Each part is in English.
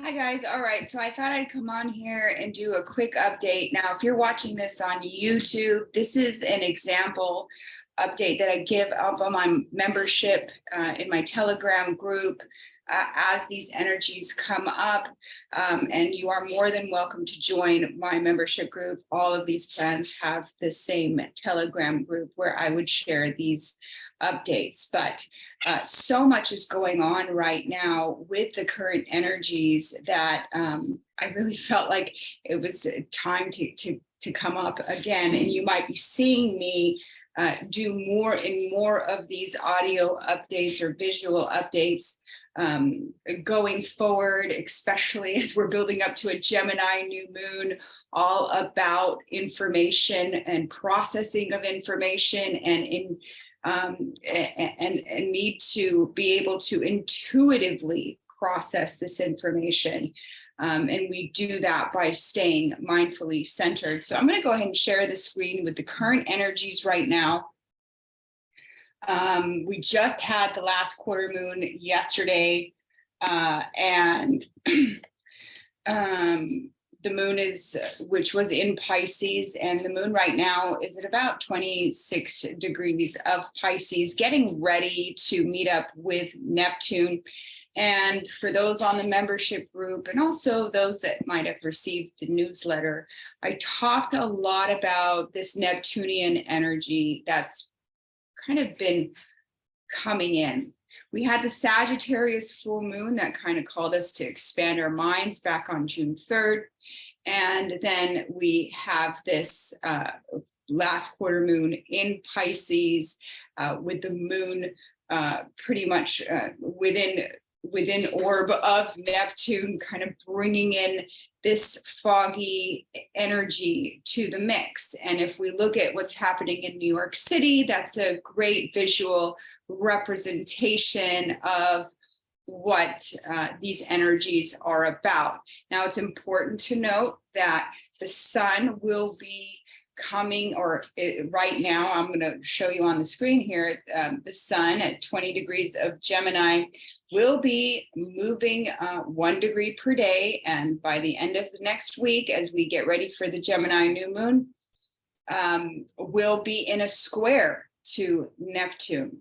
Hi guys. All right. So I thought I'd come on here and do a quick update. Now, if you're watching this on YouTube, this is an example update that I give up on my membership in my Telegram group as these energies come up. And you are more than welcome to join my membership group. All of these plans have the same Telegram group where I would share these updates, but so much is going on right now with the current energies that I really felt like it was time to come up again. And you might be seeing me do more and more of these audio updates or visual updates going forward, especially as we're building up to a Gemini new moon, all about information and processing of information and need to be able to intuitively process this information. And we do that by staying mindfully centered. So I'm going to go ahead and share the screen with the current energies right now. We just had the last quarter moon yesterday, and the moon which was in Pisces, and the moon right now is at about 26 degrees of Pisces, getting ready to meet up with Neptune. And for those on the membership group, and also those that might have received the newsletter, I talked a lot about this Neptunian energy that's kind of been coming in. We had the Sagittarius full moon that kind of called us to expand our minds back on June 3rd. And then we have this last quarter moon in Pisces with the moon pretty much within orb of Neptune, kind of bringing in this foggy energy to the mix. And if we look at what's happening in New York City, that's a great visual representation of what these energies are about. Now, it's important to note that the sun will be coming, right now, I'm going to show you on the screen here, the sun at 20 degrees of Gemini will be moving 1 degree per day. And by the end of the next week, as we get ready for the Gemini new moon, will be in a square to Neptune.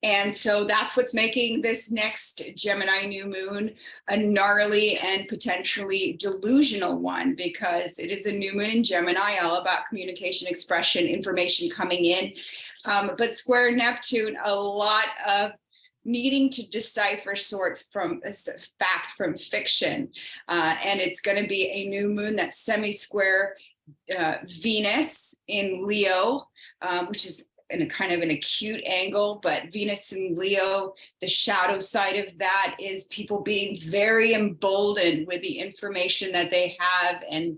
And so that's what's making this next Gemini new moon a gnarly and potentially delusional one, because it is a new moon in Gemini, all about communication, expression, information coming in. But square Neptune, a lot of needing to decipher sort from fact from fiction. And it's going to be a new moon that's semi-square Venus in Leo, which is in a kind of an acute angle, but Venus in Leo, the shadow side of that is people being very emboldened with the information that they have and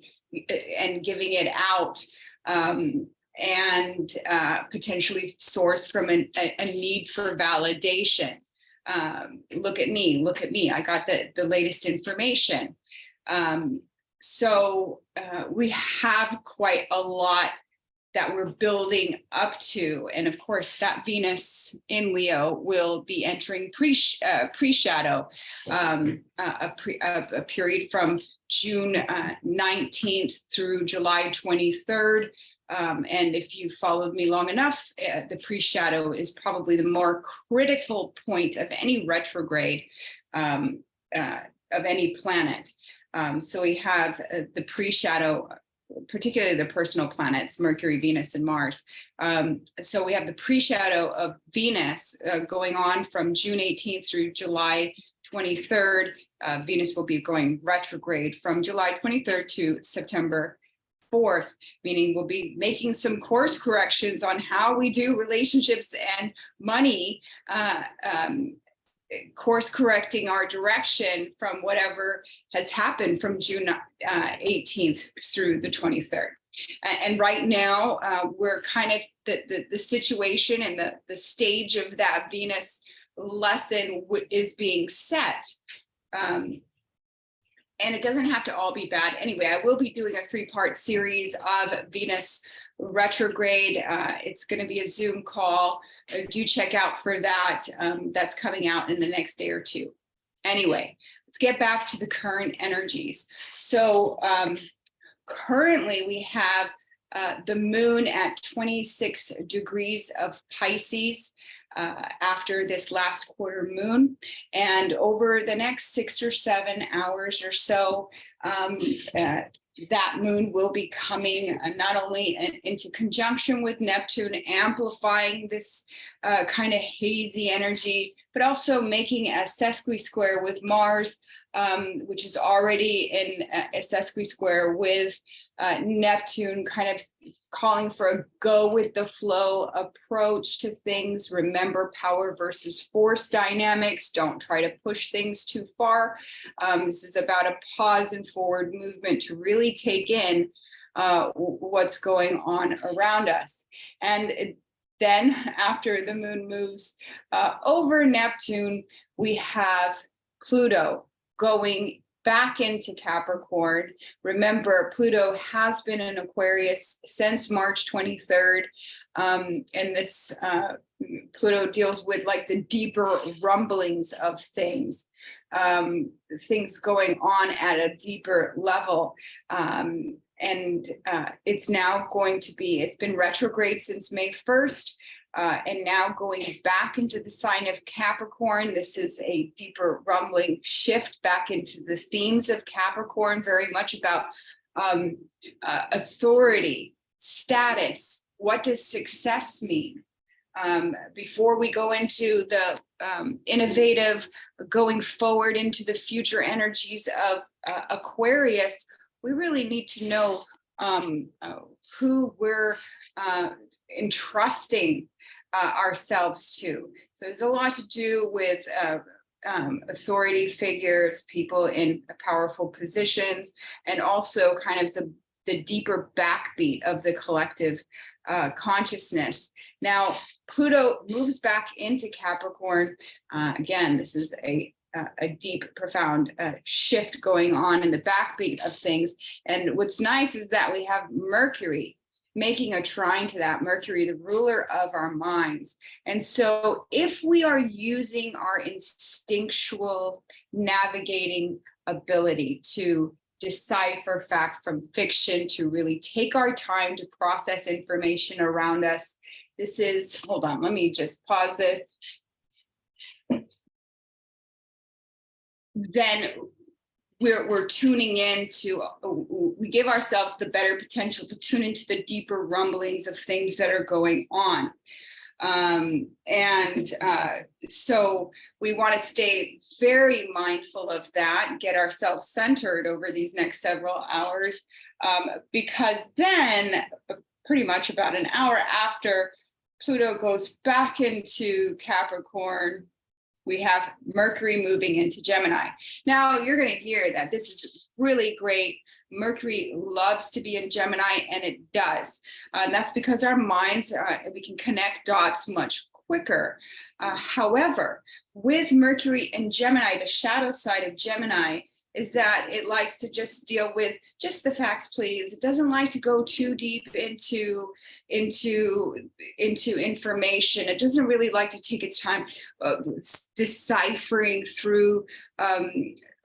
giving it out, and potentially sourced from a need for validation. Look at me, I got the latest information. So we have quite a lot that we're building up to. And of course, that Venus in Leo will be entering pre-shadow, a period from June 19th through July 23rd. And if you followed me long enough, the pre-shadow is probably the more critical point of any retrograde of any planet. So we have the pre-shadow, particularly the personal planets, Mercury, Venus, and Mars. So we have the pre-shadow of Venus going on from June 18th through July 23rd. Venus will be going retrograde from July 23rd to September 4th, meaning we'll be making some course corrections on how we do relationships and money, course correcting our direction from whatever has happened from June 18th through the 23rd. And right now, we're kind of the situation and the stage of that Venus lesson is being set. And it doesn't have to all be bad. Anyway, I will be doing a 3-part series of Venus retrograde. It's going to be a Zoom call. Do check out for that. That's coming out in the next day or two. Anyway, let's get back to the current energies. So currently we have the moon at 26 degrees of Pisces after this last quarter moon. And over the next 6 or 7 hours or so, that moon will be coming not only into conjunction with Neptune, amplifying this kind of hazy energy, but also making a sesqui-square with Mars, which is already in a sesqui-square with Neptune, kind of calling for a go with the flow approach to things. Remember power versus force dynamics. Don't try to push things too far. This is about a pause and forward movement to really take in what's going on around us. And then after the moon moves over Neptune, we have Pluto going back into Capricorn. Remember, Pluto has been in Aquarius since March 23rd. And this Pluto deals with like the deeper rumblings of things, things going on at a deeper level. And it's now going to be, it's been retrograde since May 1st. And now going back into the sign of Capricorn. This is a deeper rumbling shift back into the themes of Capricorn, very much about authority, status. What does success mean? Before we go into the innovative, going forward into the future energies of Aquarius, we really need to know who we're entrusting ourselves to. So there's a lot to do with authority figures, people in powerful positions, and also kind of the deeper backbeat of the collective consciousness. Now, Pluto moves back into Capricorn. Again, this is a deep, profound shift going on in the backbeat of things. And what's nice is that we have Mercury making a trine to that, Mercury, the ruler of our minds. And so if we are using our instinctual navigating ability to decipher fact from fiction, to really take our time to process information around us, this is, hold on, let me just pause this. Then we're tuning in to, we give ourselves the better potential to tune into the deeper rumblings of things that are going on. So we want to stay very mindful of that, get ourselves centered over these next several hours, because then pretty much about an hour after Pluto goes back into Capricorn, we have Mercury moving into Gemini. Now you're going to hear that this is really great. Mercury loves to be in Gemini, and it does. That's because our minds, we can connect dots much quicker. However, with Mercury in Gemini, the shadow side of Gemini is that it likes to just deal with just the facts, please. It doesn't like to go too deep into information. It doesn't really like to take its time deciphering through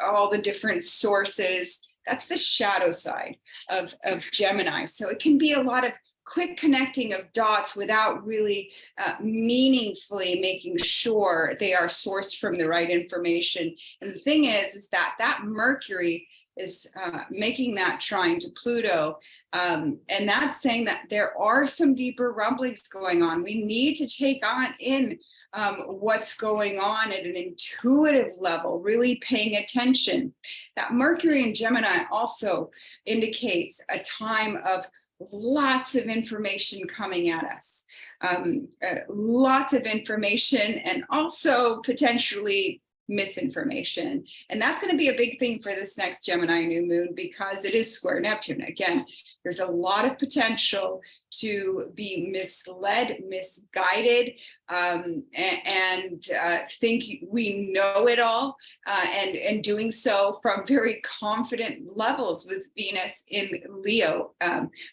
all the different sources. That's the shadow side of Gemini. So it can be a lot of quick connecting of dots without really meaningfully making sure they are sourced from the right information. And the thing is that Mercury is making that trine to Pluto. And that's saying that there are some deeper rumblings going on. We need to take on in what's going on at an intuitive level, really paying attention. That Mercury in Gemini also indicates a time of lots of information coming at us, lots of information, and also potentially misinformation. And that's going to be a big thing for this next Gemini new moon, because it is square Neptune. Again, There's a lot of potential to be misled, misguided, and think we know it all, and doing so from very confident levels with Venus in Leo.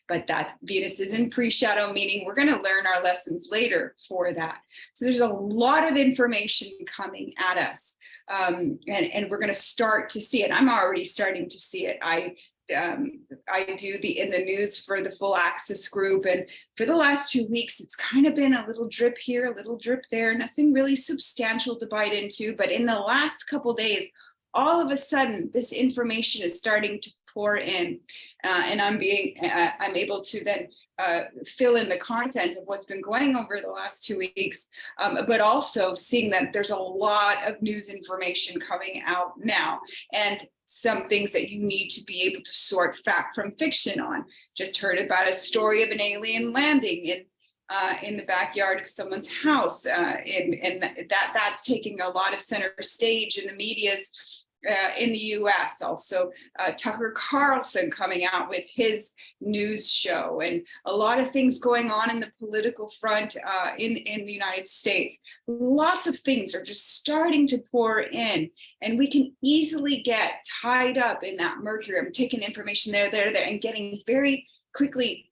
But that Venus is in pre-shadow, meaning we're going to learn our lessons later for that. So there's a lot of information coming at us, and we're going to start to see it. I'm already starting to see it. I do the in the news for the Full Access group, and for the last 2 weeks it's kind of been a little drip here, a little drip there, nothing really substantial to bite into. But in the last couple days, all of a sudden this information is starting to pour in, and I'm able to then fill in the content of what's been going over the last 2 weeks, but also seeing that there's a lot of news information coming out now, and some things that you need to be able to sort fact from fiction on. Just heard about a story of an alien landing in the backyard of someone's house, and that's taking a lot of center stage in the media's in the US. Also, Tucker Carlson coming out with his news show, and a lot of things going on in the political front in the United States. Lots of things are just starting to pour in, and we can easily get tied up in that mercury. I'm taking information there, and getting very quickly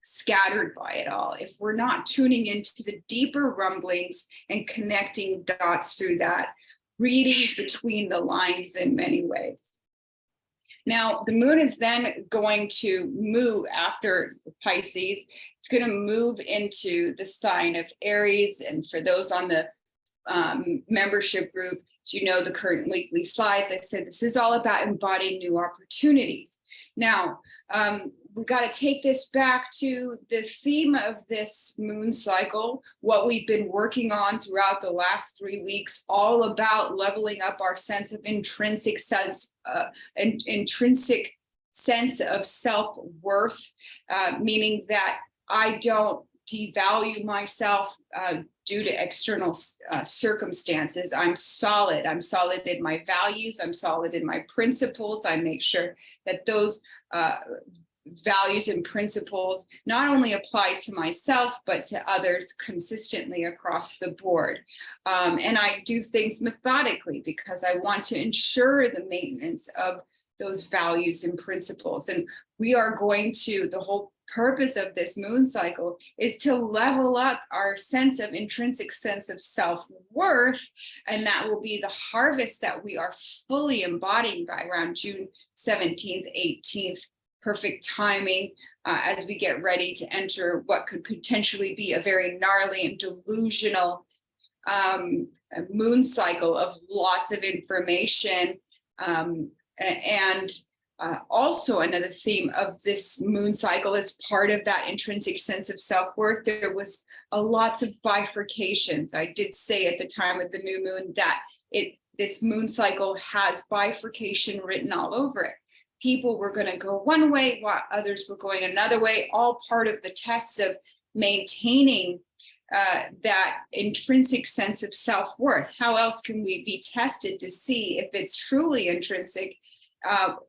scattered by it all if we're not tuning into the deeper rumblings and connecting dots through that, reading between the lines in many ways. Now, the moon is then going to move after Pisces. It's going to move into the sign of Aries. And for those on the membership group, you know the current weekly slides. I said this is all about embodying new opportunities. Now, we've got to take this back to the theme of this moon cycle, what we've been working on throughout the last 3 weeks, all about leveling up our sense of intrinsic sense of self-worth, meaning that I don't devalue myself due to external circumstances. I'm solid. I'm solid in my values. I'm solid in my principles. I make sure that those values and principles not only apply to myself, but to others consistently across the board. And I do things methodically because I want to ensure the maintenance of those values and principles. And we are going to, the whole purpose of this moon cycle is to level up our intrinsic sense of self-worth. And that will be the harvest that we are fully embodying by around June 17th, 18th. Perfect timing as we get ready to enter what could potentially be a very gnarly and delusional moon cycle of lots of information. And also another theme of this moon cycle as part of that intrinsic sense of self-worth, there was lots of bifurcations. I did say at the time of the new moon that this moon cycle has bifurcation written all over it. People were going to go one way while others were going another way, all part of the tests of maintaining that intrinsic sense of self-worth. How else can we be tested to see if it's truly intrinsic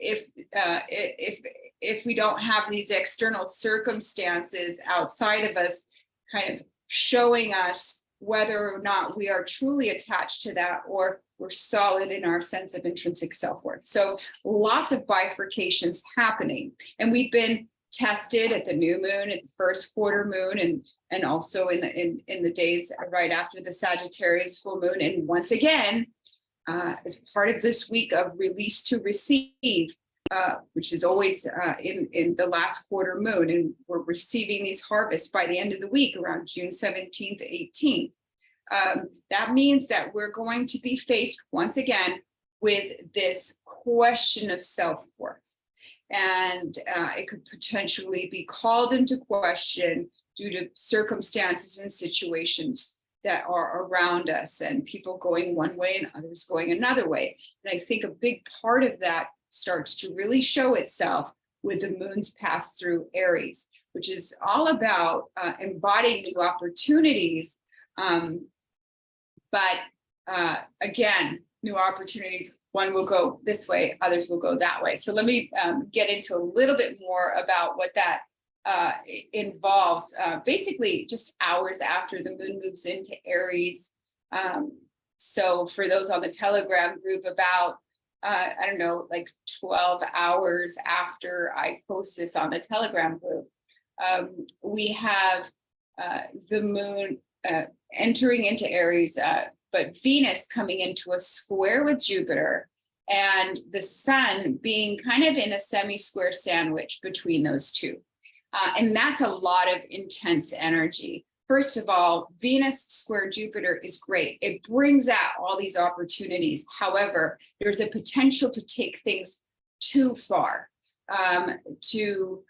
if we don't have these external circumstances outside of us kind of showing us whether or not we are truly attached to that or we're solid in our sense of intrinsic self-worth. So lots of bifurcations happening. And we've been tested at the new moon, at the first quarter moon, and also in the days right after the Sagittarius full moon. And once again, as part of this week of release to receive, which is always in the last quarter moon, and we're receiving these harvests by the end of the week around June 17th, 18th. That means that we're going to be faced once again with this question of self-worth. And it could potentially be called into question due to circumstances and situations that are around us, and people going one way and others going another way. And I think a big part of that starts to really show itself with the moon's pass through Aries, which is all about embodying new opportunities. But again, new opportunities. One will go this way, others will go that way. So let me get into a little bit more about what that involves. Basically, just hours after the moon moves into Aries. So for those on the Telegram group, about I don't know, like 12 hours after I post this on the Telegram group, we have the moon entering into Aries, but Venus coming into a square with Jupiter, and the sun being kind of in a semi-square sandwich between those two. And that's a lot of intense energy. First of all, Venus square Jupiter is great. It brings out all these opportunities. However, there's a potential to take things too far, to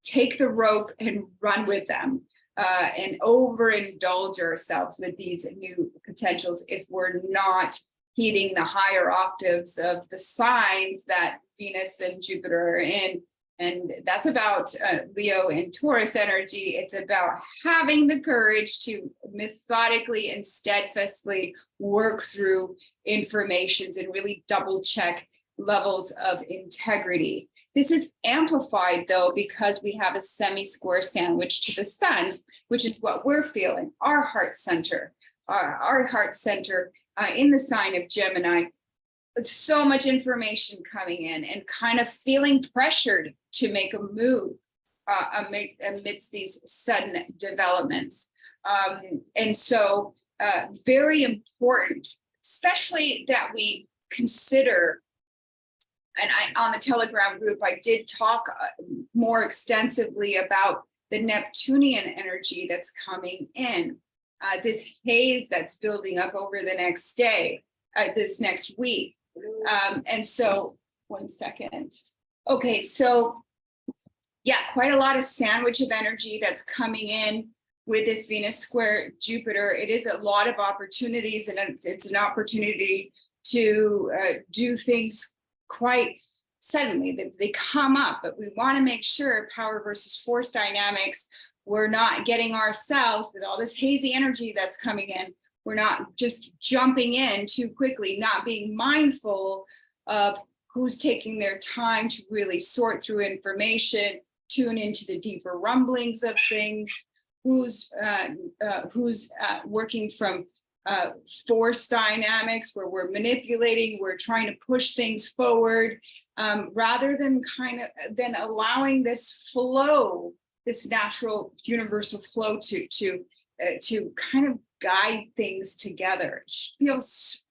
take the rope and run with them, and overindulge ourselves with these new potentials if we're not heeding the higher octaves of the signs that Venus and Jupiter are in. And that's about Leo and Taurus energy. It's about having the courage to methodically and steadfastly work through informations and really double check levels of integrity. This is amplified, though, because we have a semi-square sandwich to the sun, which is what we're feeling, our heart center, our heart center in the sign of Gemini. With so much information coming in and kind of feeling pressured to make a move amidst these sudden developments. And so very important, especially that we consider, and on the Telegram group, I did talk more extensively about the Neptunian energy that's coming in, this haze that's building up over the next day, this next week. And so, one second. Okay, so yeah, quite a lot of sandwich of energy that's coming in with this Venus square Jupiter. It is a lot of opportunities, and it's an opportunity to do things quite suddenly. They come up, but we want to make sure power versus force dynamics, we're not getting ourselves with all this hazy energy that's coming in. We're not just jumping in too quickly, not being mindful of who's taking their time to really sort through information, tune into the deeper rumblings of things, who's working from force dynamics where we're manipulating, we're trying to push things forward, rather than then allowing this flow, this natural universal flow to kind of guide things together. It feels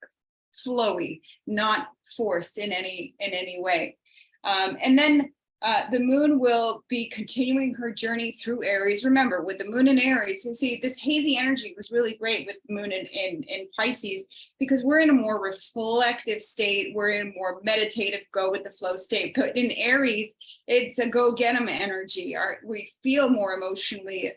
flowy, not forced in any way. And then the moon will be continuing her journey through Aries. Remember, with the moon in Aries, you see this hazy energy was really great with the moon in Pisces, because we're in a more reflective state. We're in a more meditative, go with the flow state. But in Aries, it's a go get 'em energy. We feel more emotionally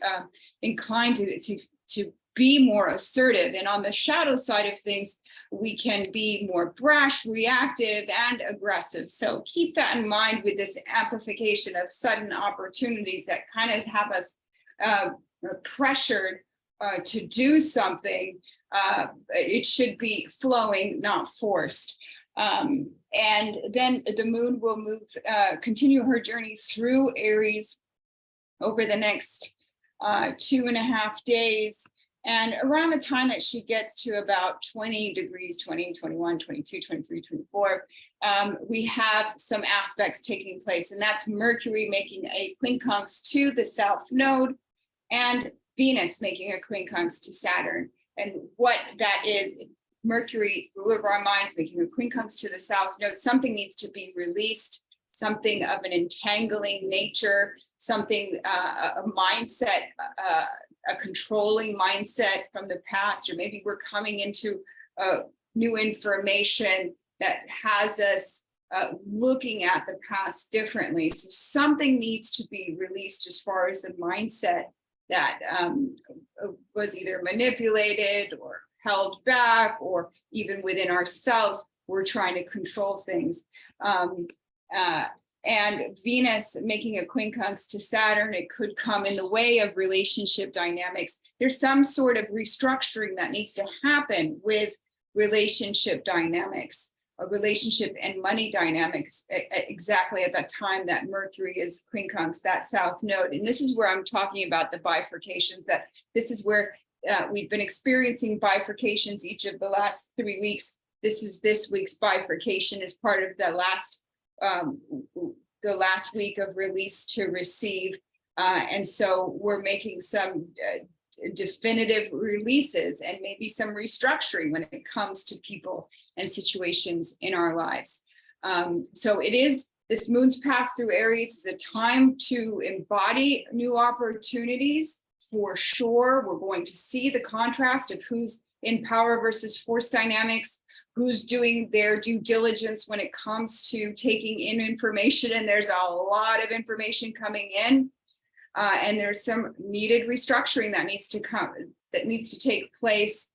inclined to be more assertive. And on the shadow side of things, we can be more brash, reactive, and aggressive. So keep that in mind with this amplification of sudden opportunities that kind of have us pressured to do something. It should be flowing, not forced. And then the moon will continue her journey through Aries over the next 2.5 days. And around the time that she gets to about 20 degrees, 20, 21, 22, 23, 24, we have some aspects taking place. And that's Mercury making a quincunx to the South Node, and Venus making a quincunx to Saturn. And what that is, Mercury, ruler of our minds, making a quincunx to the South Node, something needs to be released, something of an entangling nature, something, a mindset, a controlling mindset from the past, or maybe we're coming into new information that has us looking at the past differently. So something needs to be released as far as the mindset that was either manipulated or held back, or even within ourselves, we're trying to control things. And Venus making a quincunx to Saturn, it could come in the way of relationship dynamics. There's some sort of restructuring that needs to happen with relationship dynamics, a relationship and money dynamics exactly at that time that Mercury is quincunx that south node. And this is where I'm talking about the bifurcations, that this is where we've been experiencing bifurcations each of the last 3 weeks. This is this week's bifurcation as part of the last week of release to receive. And so we're making some definitive releases and maybe some restructuring when it comes to people and situations in our lives. So it is, this moon's pass through Aries is a time to embody new opportunities for sure. We're going to see the contrast of who's in power versus force dynamics, who's doing their due diligence when it comes to taking in information. And there's a lot of information coming in. And there's some needed restructuring that needs to take place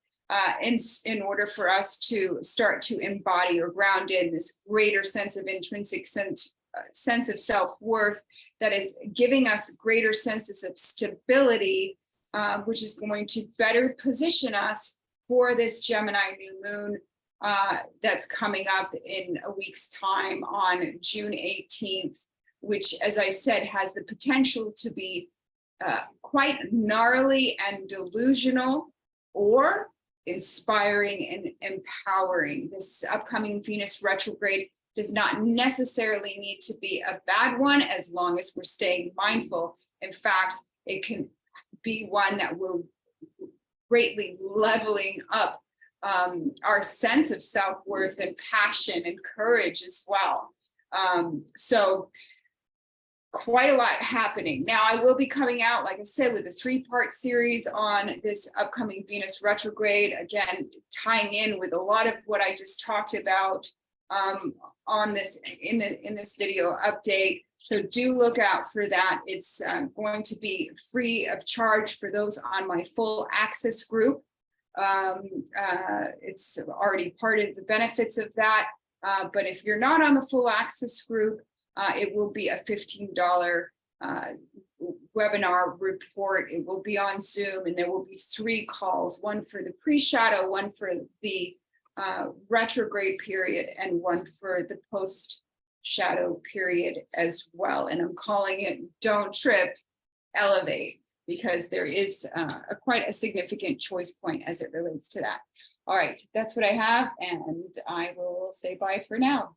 in order for us to start to embody or ground in this greater sense of intrinsic sense of self-worth that is giving us greater senses of stability, which is going to better position us for this Gemini new moon that's coming up in a week's time on June 18th. Which, as I said, has the potential to be quite gnarly and delusional, or inspiring and empowering. This upcoming Venus retrograde does not necessarily need to be a bad one as long as we're staying mindful. In fact, it can be one that will greatly leveling up our sense of self-worth and passion and courage as well. So quite a lot happening. Now, I will be coming out, like I said, with a 3-part series on this upcoming Venus retrograde, again, tying in with a lot of what I just talked about on this in this video update. So do look out for that. It's going to be free of charge for those on my full access group. It's already part of the benefits of that. But if you're not on the full access group, it will be a $15 webinar report. It will be on Zoom, and there will be 3 calls, one for the pre-shadow, one for the retrograde period, and one for the post-shadow period as well. And I'm calling it Don't Trip, Elevate, because there is quite a significant choice point as it relates to that. All right, that's what I have, and I will say bye for now.